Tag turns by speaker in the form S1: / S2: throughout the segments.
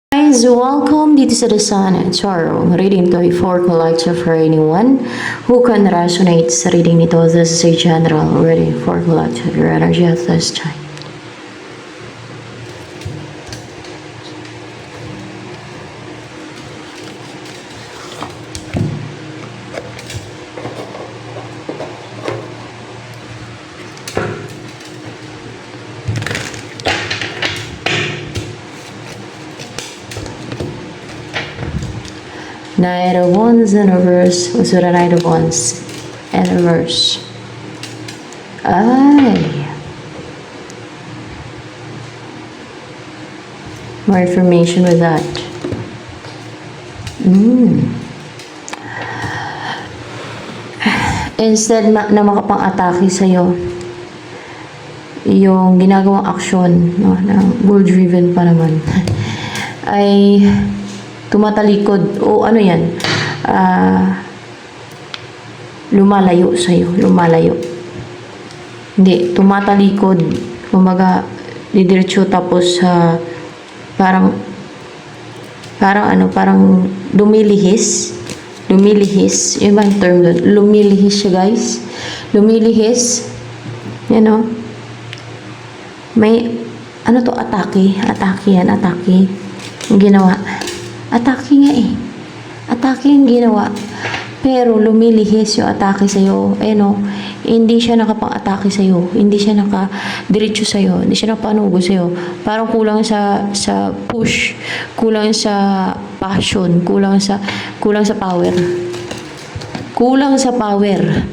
S1: Guys, welcome dito sa The Sun Tarot. Reading to for collective for anyone who can resonate sa reading nito. This is a general reading for collective your energy at this time. Knight of Wands in reverse. What's with the Knight of Wands in reverse? Ay. More information with that. Instead na makapang-atake sa'yo, yung ginagawang aksyon, no, na goal-driven pa naman, ay tumatalikod o ano yan, lumalayo sa'yo, lumalayo. Hindi, tumatalikod, kumbaga, didiretso tapos parang lumilihis, yun ba yung term doon? Lumilihis siya, guys. Lumilihis, yan o. May, ano to, atake yan, atake. Yung ginawa. Atake nga eh. Atake yung ginawa. Pero lumilihis yung atake sa'yo. Ayun o. Hindi siya nakapang-atake sa'yo. Hindi siya nakadiretso sa'yo. Hindi siya nakapanugo sa'yo. Parang kulang sa push. Kulang sa passion. Kulang sa power. Kulang sa power.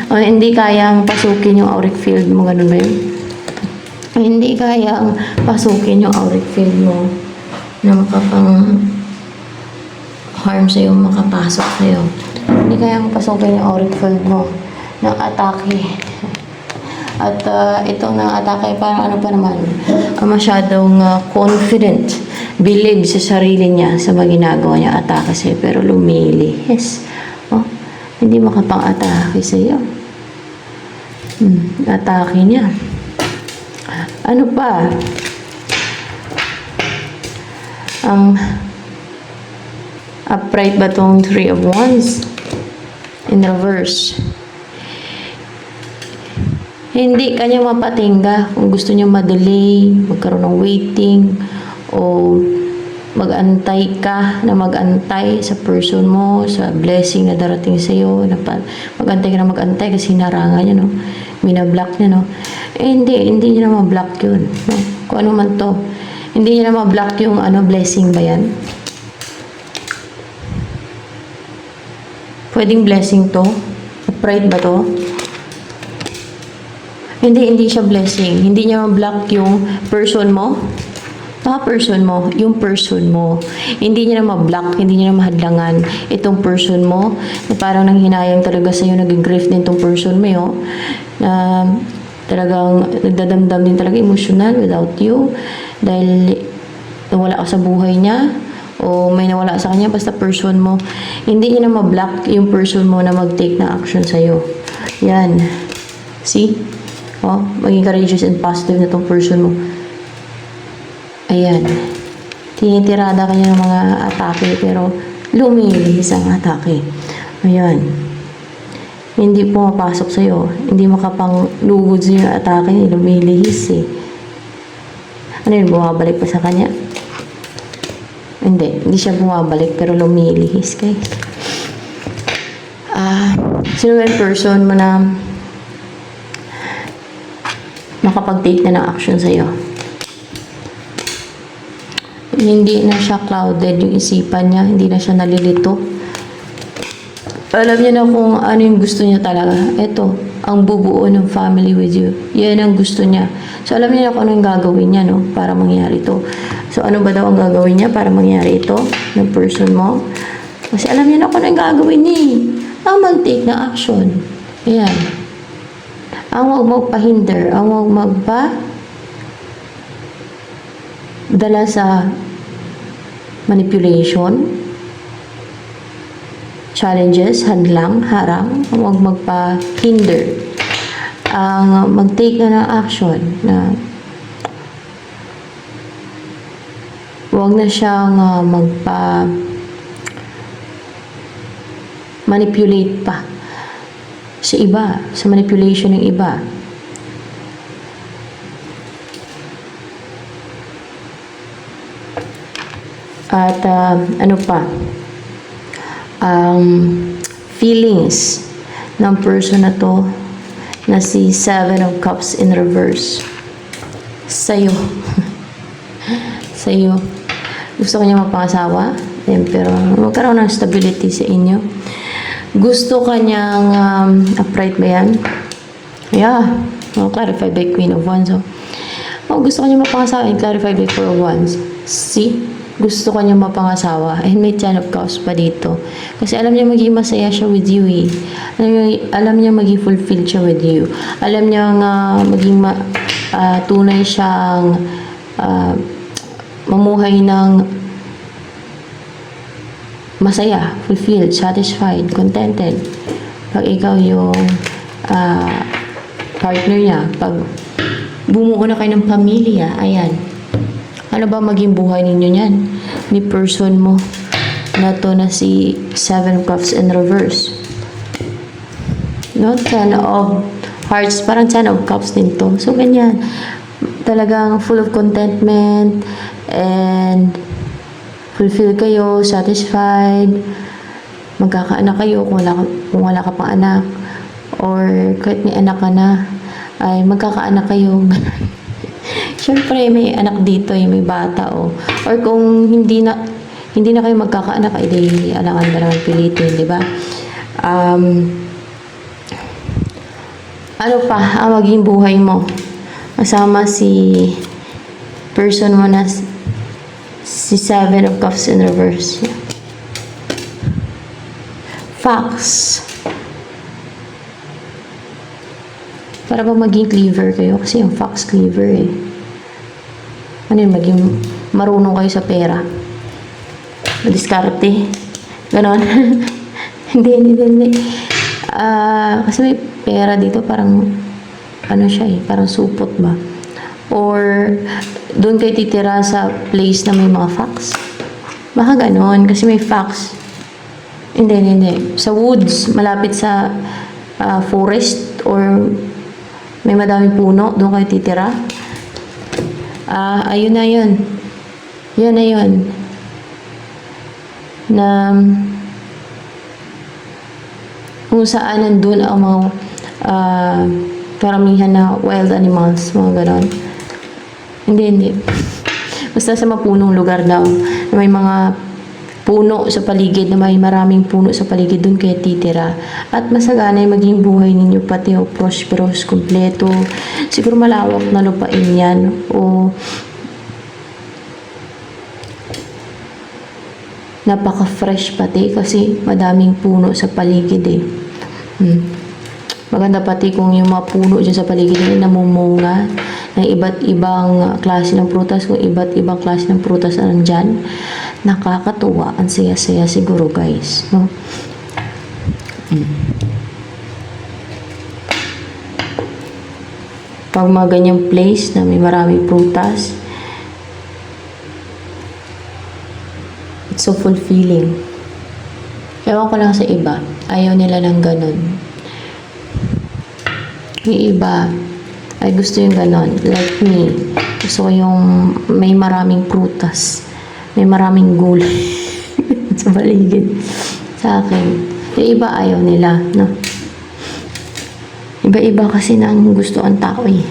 S1: O, hindi kayang pasukin yung auric field mo. Ganun ba yun? Hindi kayang pasukin yung auric field mo na makapang harm sa'yo, makapasok sa'yo. Hindi kayang pasukin yung auric field mo ng atake. At itong ng atake, parang ano pa naman, masyadong confident, believe sa sarili niya, sa mga ginagawa niya, atake sa'yo, pero lumilihis. Oh, hindi makapang-atake sa'yo. Atake niya. Ano pa? Ang upright ba tong Three of Wands in reverse? Hindi kanya mapatingga kung gusto niya madelay, magkaroon ng waiting, o mag-antay ka na mag-antay sa person mo, sa blessing na darating sa iyo, mag-antay ka na mag-antay kasi hinarangan niya, no? Minablock niya, no? Hindi niya na ma-block yun, no? Kung ano man to. Hindi niya na ma-block yung blessing ba yan? Pwedeng blessing to? Upright ba to? Hindi siya blessing. Hindi niya ma-block yung person mo. Person mo, yung person mo. Hindi niya na ma-block, hindi niya na mahadlangan itong person mo na parang nanghinayang talaga sa'yo, nag-grief din itong person mo, yun. Talagang nagdadamdam din talaga emotional without you dahil nawala ka sa buhay niya o may nawala sa kanya, basta person mo. Hindi niya na ma-block yung person mo na mag-take na action sa'yo. Yan. See? Oh, maging courageous and positive na itong person mo. Ayan. Tinitirada kanya ng mga atake pero lumilihis ang atake. Ayan. Hindi pumapasok sa'yo. Hindi makapanglugod sa'yo yung atake. Lumilihis eh. Ano yun? Bumabalik pa sa kanya? Hindi siya bumabalik pero lumilihis, guys. Sino yung person mo na makapag-take na ng action sa'yo? Hindi na siya clouded yung isipan niya. Hindi na siya nalilito. Alam niya na kung ano yung gusto niya talaga. Ito, ang bubuo ng family with you. Yan ang gusto niya. So, alam niya na kung ano yung gagawin niya, no? Para mangyari ito. So, ano ba daw ang gagawin niya para mangyari ito ng person mo? Kasi alam niya na kung ano yung gagawin niya. Ang mag-take na action. Ayan. Ang huwag magpahinder. Ang huwag dala sa manipulation, challenges, hadlang, harang. Huwag magpa-hinder. Ang mag-take na ng action na Huwag na siyang manipulate pa sa iba, sa manipulation ng iba. At ano pa, feelings ng person na to na si Seven of Cups in reverse sa'yo. Sa'yo. Gusto kanya mapangasawa, pero magkaroon ng stability sa inyo. Gusto kanyang upright ba yan? Yeah. Clarified by Queen of Wands. Gusto kanya mapangasawa and clarified by Four of Wands. See? Gusto kanya mapangasawa and may Ten of Cups pa dito. Kasi alam niya maging masaya siya with you eh. Alam niya maging fulfilled siya with you. Alam niya maging tunay siyang mamuhay ng masaya, fulfilled, satisfied, contented. Pag ikaw yung partner niya, pag bumuo na kayo ng pamilya, ayan. Ano ba maging buhay ninyo niyan? Ni person mo na to na si Seven of Cups in reverse. No? Ten of Hearts, parang Ten of Cups din to. So, ganyan. Talagang full of contentment and fulfill kayo, satisfied, magkakaanak kayo kung wala ka pang anak, or kahit may anak ka na, ay magkakaanak kayo. Siyempre, may anak dito, may bata, or kung hindi na kayo magkakaanak, ay di alangan ba naman pilitin, di ba? Ano pa ang maging buhay mo? Kasama si person mo na si Seven of Cups in reverse. Facts. Para ba maging cleaver kayo? Kasi yung fox cleaver eh. Ano yun? Maging marunong kayo sa pera. Madiskarte. Ganon. Hindi. Kasi may pera dito parang ano siya eh. Parang supot ba? Or doon kayo titira sa place na may mga fox. Baka ganon. Kasi may fox. Hindi. Sa woods. Malapit sa forest or may madaming puno. Doon kayo titira. Ayun na yun. Yun na yun. Na kung saan nandun ang mga karamihan na wild animals, mga ganon. Hindi. Basta sa mapunong lugar daw, na may mga puno sa paligid, na may maraming puno sa paligid, dun kayo titira. At masagana yung maging buhay ninyo, pati o prosperous, kompleto. Siguro malawak na lupain yan. O napaka-fresh pati kasi madaming puno sa paligid eh. Maganda pati kung yung mga puno dyan sa paligid nila namumunga ng iba't ibang klase ng prutas, kung iba't ibang klase ng prutas na nandyan. Nakakatuwa. Ang saya-saya siguro guys. No? Pag mga ganyang place na may maraming prutas, it's so fulfilling. Ewan ko lang sa iba. Ayaw nila ng ganon. Yung iba ay gusto yung ganon. Like me. Gusto ko yung may maraming prutas. May maraming gulay sa paligid. Sa akin. Yung iba ayaw nila. No? Iba-iba kasi na ang gusto ang tao eh.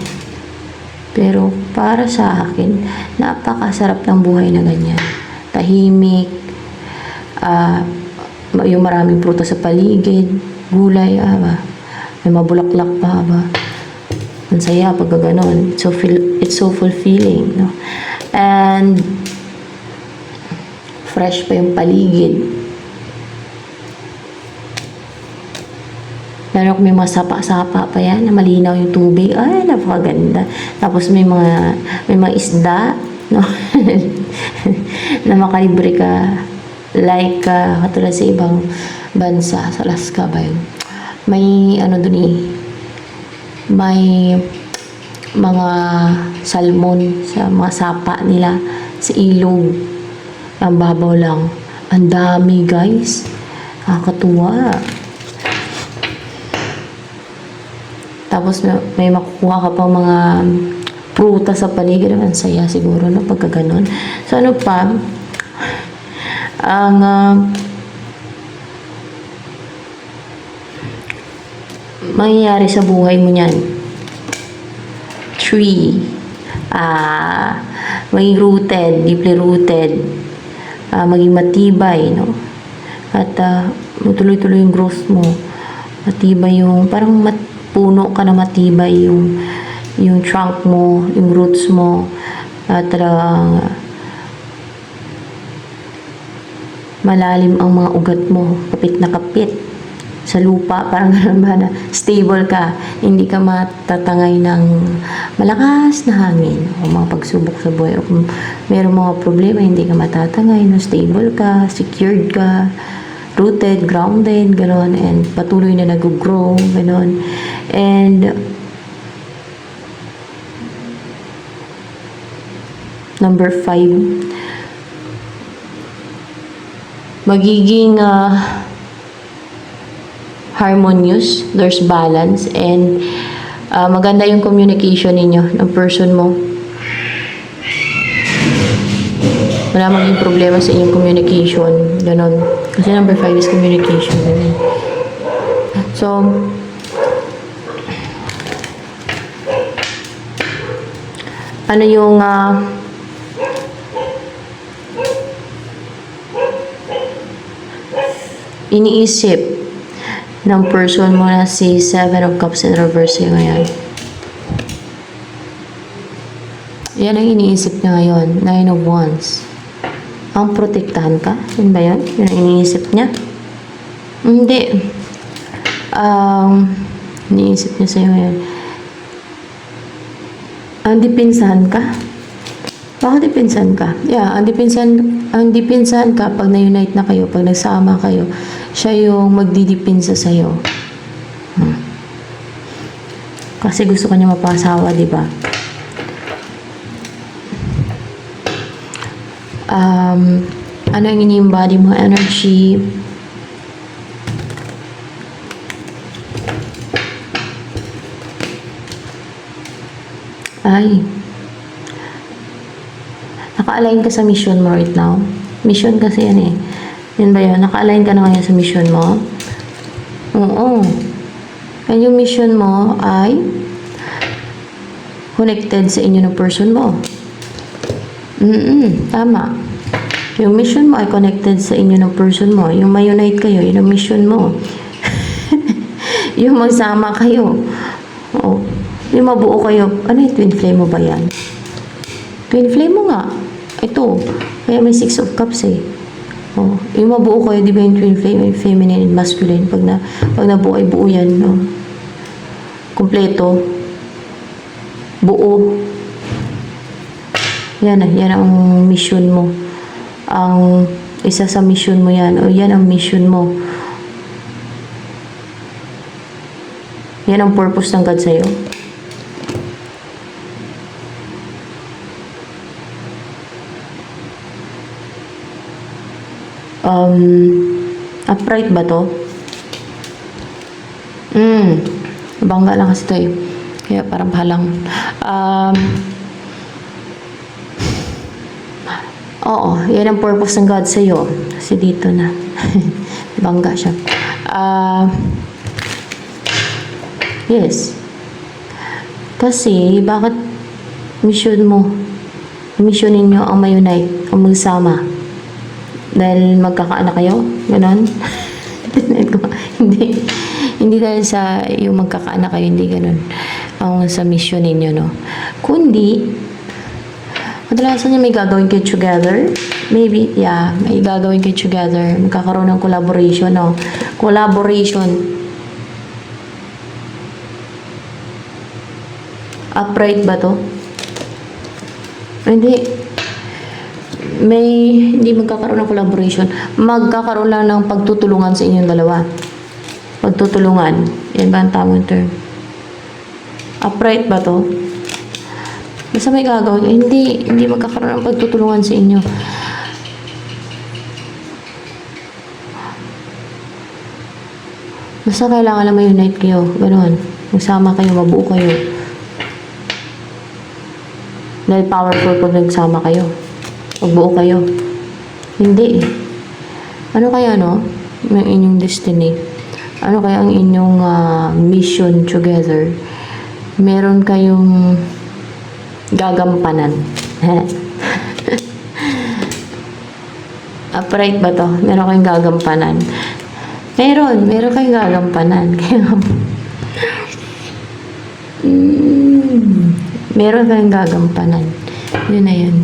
S1: Pero para sa akin, napakasarap ng buhay na ganyan. Tahimik. Yung maraming prutas sa paligid. Gulay. May mabulaklak pa ba? Ang saya pag gano'n. It's so fulfilling. No? And fresh pa yung paligid. Lalo kung may mga sapa-sapa pa yan, na malinaw yung tubig. Ay, napakaganda. Tapos may mga isda, no? na makalibre ka. Like, katulad sa ibang bansa, sa Alaska ba yun? May, dun eh, may mga salmon sa mga sapa nila, sa ilog. Ang babaw lang. Ang dami, guys. Nakakatuwa. Tapos may makukuha ka pang mga prutas sa paligid. Ang saya siguro, no? Pagka ganun. So, ano pa? Ang mangyayari sa buhay mo niyan. 3. Maging rooted, deeply rooted. Maging matibay, no? At tuloy-tuloy yung growth mo. Matibay yung, parang puno ka na matibay yung trunk mo, yung roots mo. At malalim ang mga ugat mo, kapit na kapit sa lupa, parang gano'n ba na stable ka, hindi ka matatangay ng malakas na hangin o mga pagsubok sa buhay, o kung mayroong mga problema, hindi ka matatangay, no? Stable ka, secured ka, rooted, grounded, gano'n, and patuloy na nag-grow, gano'n. And number 5, magiging harmonious, there's balance, and maganda yung communication ninyo ng person mo. Wala maging problema sa inyong communication, ganon. Kasi number 5 is communication, ganon. So, ano yung iniisip ng person mo na si 7 of Cups in reverse yung ngayon? Yan ang iniisip niya ngayon. 9 of Wands. Ang protektahan ka? Yun ba yun? Yun ang iniisip niya? Hindi. Iniisip niya sa'yo ngayon. Ang dipinsahan ka? Bakit dipinsahan ka? Yeah, ang dipinsahan ka pag na-unite na kayo, pag nagsama kayo, siya yung magdidipinsa sa'yo. Kasi gusto ka niya mapasawa, di ba? Ano yung ini-embody mo? Energy. Ay. Naka-align ka sa mission mo right now. Mission kasi yan eh. Yun ba yun? Naka-align ka na ngayon sa mission mo? Oo. And yung mission mo ay connected sa inyo ng person mo. Tama. Yung mission mo ay connected sa inyo ng person mo. Yung ma-unite kayo, yun ang mission mo. Yung magsama kayo. Oo. Yung mabuo kayo. Ano yung twin flame mo ba yan? Twin flame mo nga. Ito. Kaya may 6 of Cups eh. Oh, yung mabuo kayo, di ba yung twin flame, feminine and masculine, pag nabuo ay buo yan, no? Kompleto. Buo. Yan ang mission mo. Ang isa sa mission mo yan, o yan ang mission mo. Yan ang purpose ng God sa'yo. Upright ba to? Bangga lang kasi to eh. Kaya parang halang. Oo, yan ang purpose ng God sa'yo. Kasi dito na. Bangga siya. Yes. Kasi, bakit mission mo? Mission ninyo ang ma-unite, ang magsama. Dahil magkakaanak kayo? Ganon? Hindi dahil sa yung magkakaanak kayo, hindi ganon. Ang sa mission ninyo, no? Kundi, kadalasan niya may gagawin kayo together. Maybe, yeah, may gagawin kayo together. Magkakaroon ng collaboration, no? Collaboration. Upright ba to? Hindi. Hindi magkakaroon ng collaboration. Magkakaroon lang ng pagtutulungan sa inyong dalawa. Pagtutulungan. Yan ba ang tamang term? Upright ba to? Basta may gagawin. Hindi magkakaroon ng pagtutulungan sa inyo. Basta kailangan lang ma-unite kayo. Ganon. Magsama kayo, mabuo kayo. Dahil powerful pag nagsama kayo. Magbuo kayo. Hindi eh. Ano kaya no? Yung inyong destiny. Ano kaya ang inyong mission together? Meron kayong gagampanan. Upright ba to? Meron kayong gagampanan. Meron kayong gagampanan. Kaya meron kayong gagampanan. Yun na yun.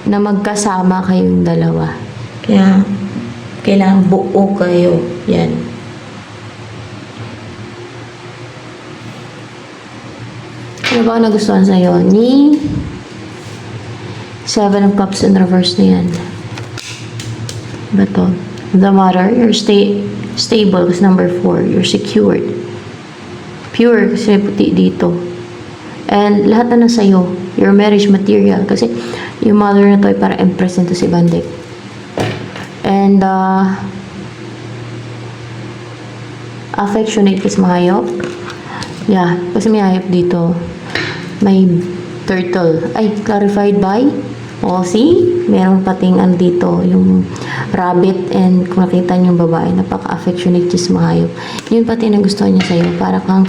S1: Na magkasama kayong dalawa. Kaya, kailangan buo kayo. Yan. Ano ba ang nagustuhan sa'yo? Ni Seven of Cups in reverse na yan. Ba to? The Mother, you're stable kasi number 4. You're secured. Pure kasi may puti dito. And lahat na sa'yo. Your marriage material. Kasi yung Mother na to ay para empress nito si Bandek. And affectionate kasi mga hayop. Yeah, kasi may hayop dito. May turtle. Ay, clarified by? O, see? Meron pating dito, yung rabbit, and kung nakita niyo yung babae, napaka-affectionate sa mga hayop. Yun pati na gusto niya sa'yo. Para kang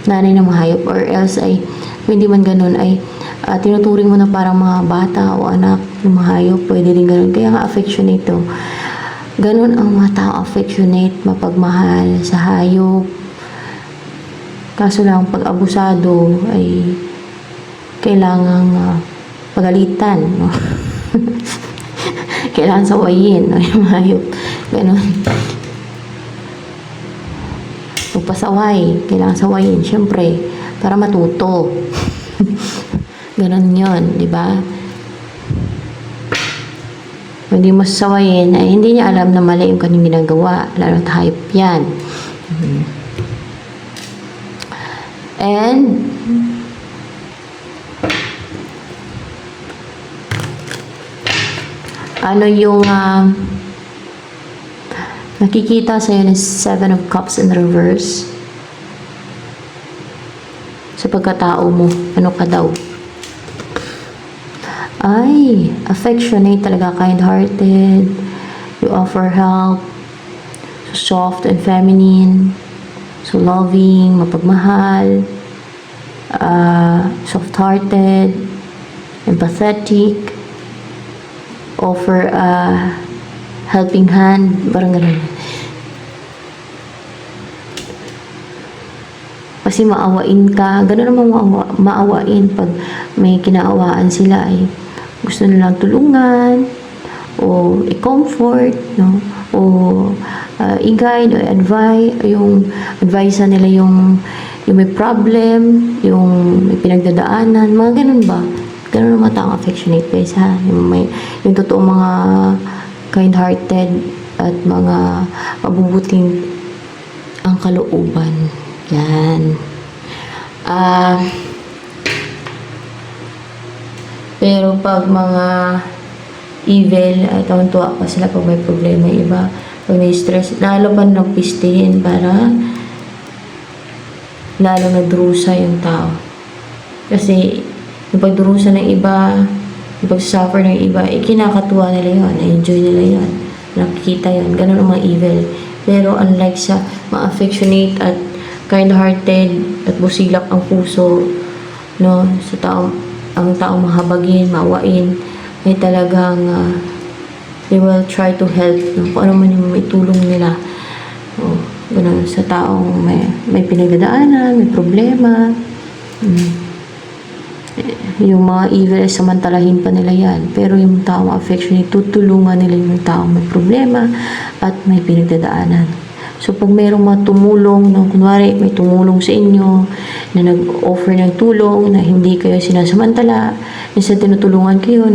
S1: nanay ng mga hayop. Or else ay, kung hindi man ganun, ay tinuturing mo na parang mga bata o anak ng mga hayop. Pwede rin ganun. Kaya nga affectionate to. Ganun ang mga tao affectionate, mapagmahal sa hayop. Kaso lang, pag abusado, ay kailangang pagalitan, no? Kailangan sawayin, no? Yung hayop. Ganun. Pagpasaway, kailangan sawayin, syempre, para matuto. Ganun yun, di ba? Kung hindi mo sawayin, ay hindi niya alam na mali yung kanyang ginagawa. Lalo at hayop yan. And ano yung nakikita sa'yo ng Seven of Cups in reverse sa pagkatao mo? Ano ka daw? Ay, affectionate talaga, kind-hearted. You offer help. So soft and feminine. So loving, mapagmahal. Soft-hearted. Empathetic. Offer a helping hand. Parang ganun. Kasi maawain ka. Ganun naman maawain pag may kinaawaan sila ay gusto nilang tulungan o i-comfort, no? O i-guide o yung advise nila yung may problem, yung may pinagdadaanan, mga ganun ba? Ganun naman taong affectionate guys, ha? Yung totoong mga kind-hearted at mga mabubuting ang kalooban. Yan. Pero pag mga evil, ay tawan-tuwa pa sila pag may problema yung iba. Pag may stress, lalo pa nagpistihin para lalo nagdurusa yung tao. Kasi yung pagdurusa ng iba, yung pagsuffer ng iba, kinakatuwa nila yun, na-enjoy nila yun, nakikita yun, ganun ang mga evil. Pero unlike sa mga affectionate at kind-hearted at busilak ang puso, no, sa ang taong mahabagin, maawain, ay talagang they will try to help, no, kung ano man yung may tulong nila. Ganun, sa taong may pinagdadaanan, may problema. Yung mga evil ay samantalahin pa nila yan. Pero yung taong affectionate, tutulungan nila yung taong may problema at may pinagdadaanan. So, pag mayroong mga tumulong, no, kunwari, may tumulong sa inyo, na nag-offer ng tulong, na hindi kayo sinasamantala, instead tinutulungan kayo,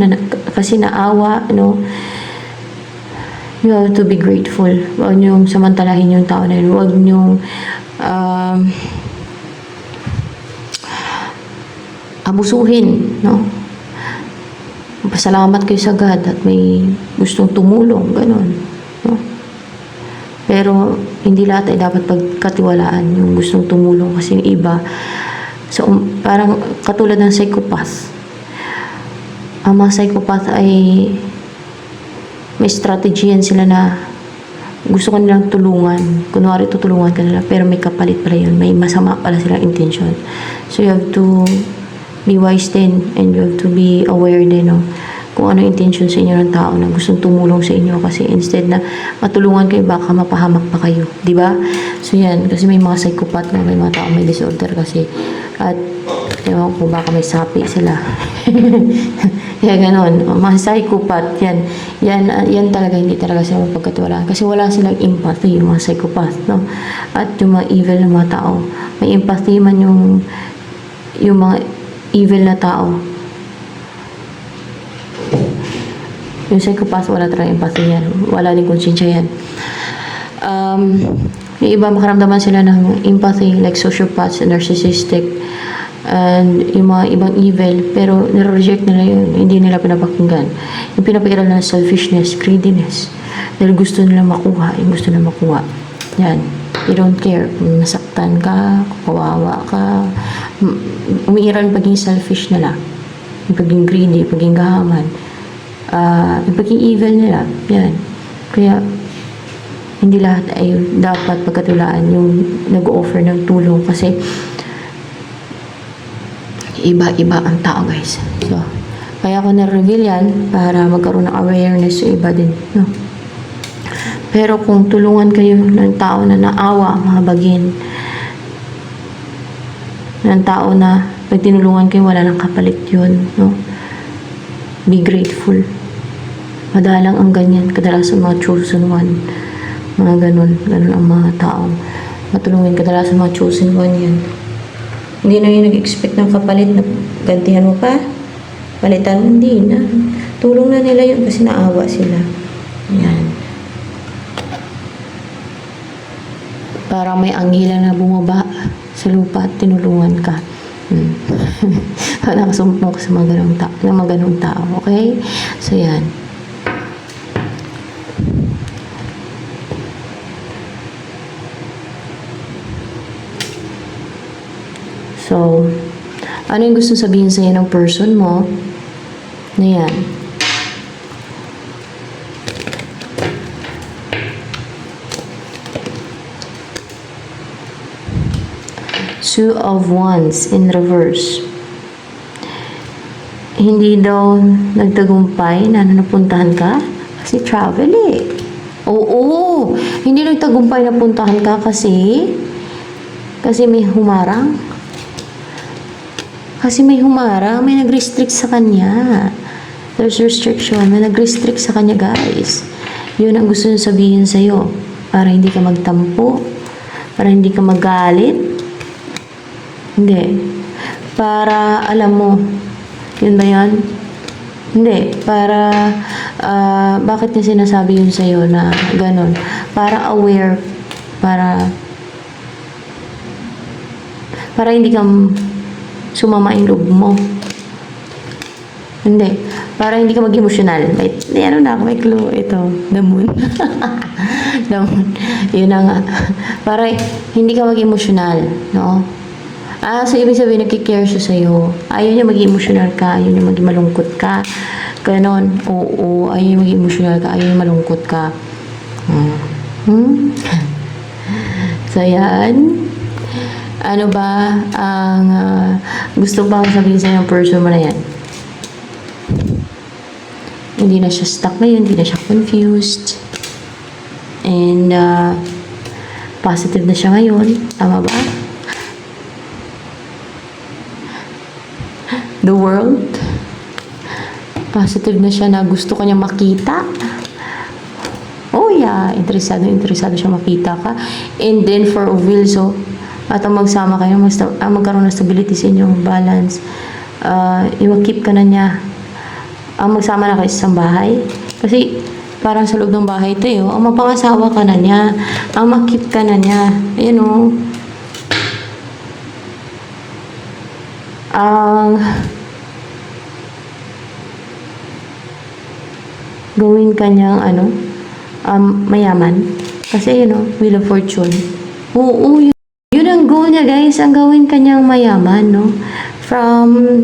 S1: kasi naawa, no, you have to be grateful. Huwag niyong samantalahin yung tao na yun. Huwag niyong abusuhin, no? Pasalamat kayo sa God at may gustong tumulong, ganun, no? Pero hindi lahat ay dapat pagkatiwalaan yung gustong tumulong kasi yung iba. So, parang katulad ng psychopath. Ang mga psychopath ay may strategy yan sila na gusto ko nilang tulungan. Kunwari tutulungan ka nila pero may kapalit pala yun. May masama pala silang intention. So, you have to be wise din and you have to be aware din, no? Kung ano intention sa inyo ng tao na gustong tumulong sa inyo kasi instead na matulungan kayo baka mapahamak pa kayo, di ba? So yan, kasi may mga psychopath na may mga tao may disorder kasi at ewan ko baka may sapi sila. Kaya ganon, mga psychopath yan talaga hindi talaga sila mapagkatiwalaan kasi wala silang empathy yung mga psychopath, no? At yung mga evil na mga tao, may empathy man yung mga evil na tao. Yung psychopath, wala talaga empathy yan. Wala din konsensya yan. Yung iba, makaramdaman sila ng empathy, like sociopaths, narcissistic, and yung mga ibang evil, pero nire-reject nila yun. Hindi nila pinapakinggan. Yung pinapakinggan nila selfishness, greediness. Dahil gusto nila makuha, yung gusto nila makuha. Yan. They don't care kung nasaktan ka, kung kawawa ka. Umiiral paging selfish nila. Yung paging greedy, paging gahaman. Yung paging evil nila. Yan. Kaya, hindi lahat ay dapat pagkatulaan yung nag-offer ng tulong kasi iba-iba ang tao, guys. So, kaya ako na-reveal yan para magkaroon ng awareness sa iba din, no? Pero kung tulungan kayo ng tao na naawa, mga bagin, ng tao na pag tinulungan kayo, wala nang kapalit yun, no? Be grateful. Madalang ang ganyan, kadalasan mga chosen one. Mga ganun ang mga tao. Matulungin kadalasan mga chosen one yan. Hindi na yung nag-expect ng kapalit na gantihan mo pa. Palitan mo, hindi na. Tulong na nila yun kasi naawa sila. Yan. Parang may anghela na bumaba sa lupa at tinulungan ka. Nakasumpong ka sa mga ganong tao. Okay? So, yan. So, ano yung gusto sabihin sa'yo ng person mo? Na yan. Two of Wands in reverse. Hindi daw nagtagumpay na napuntahan ka kasi travel eh. Oo, hindi nagtagumpay na puntahan ka kasi may humarang. Kasi may humarang, may nag-restrict sa kanya. There's restriction, may nag-restrict sa kanya, guys. Yun ang gusto nyo sabihin sa'yo. Para hindi ka magtampo, para hindi ka magalit. Hindi. Para alam mo, yun ba yan? Hindi. Para, bakit niya sinasabi yun sa'yo na ganun? Para aware, para hindi ka sumama yung loob mo. Hindi. Para hindi ka mag-emotional. May clue. Ito, the moon. The moon. Yun na nga. Para hindi ka mag-emotional, no? So ibig sabihin, nagkikare siya sa'yo. Ayaw niya mag-emotional ka. Ayaw niya mag-malungkot ka. Ganon. Oo. Ayaw niya mag-emotional ka. Ayaw niya malungkot ka. So, yan. Ano ba ang gusto bang sabihin sa'yo ng person mo na yan? Hindi na siya stuck ngayon, hindi na siya confused. And positive na siya ngayon. Tama ba? The world. Positive na siya na gusto ko niya makita. Oh yeah, interesado siya makita ka. And then for also, at ang magsama kayo, magkaroon ng stability sa inyong balance. I-keep ka na niya. Ang magsama na kayo sa isang bahay. Kasi, parang sa loob ng bahay tayo, ang mapangasawa ka na niya. Ang makip ka na niya. Ayan o. Gawin ka niyang, mayaman. Kasi, Wheel of Fortune. Oo, yun ang goal niya, guys. Ang gawin kanyang mayaman, no? From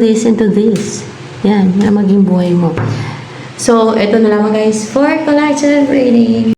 S1: this into this. Yan ang maging buhay mo. So, ito na lang guys for collagen reading.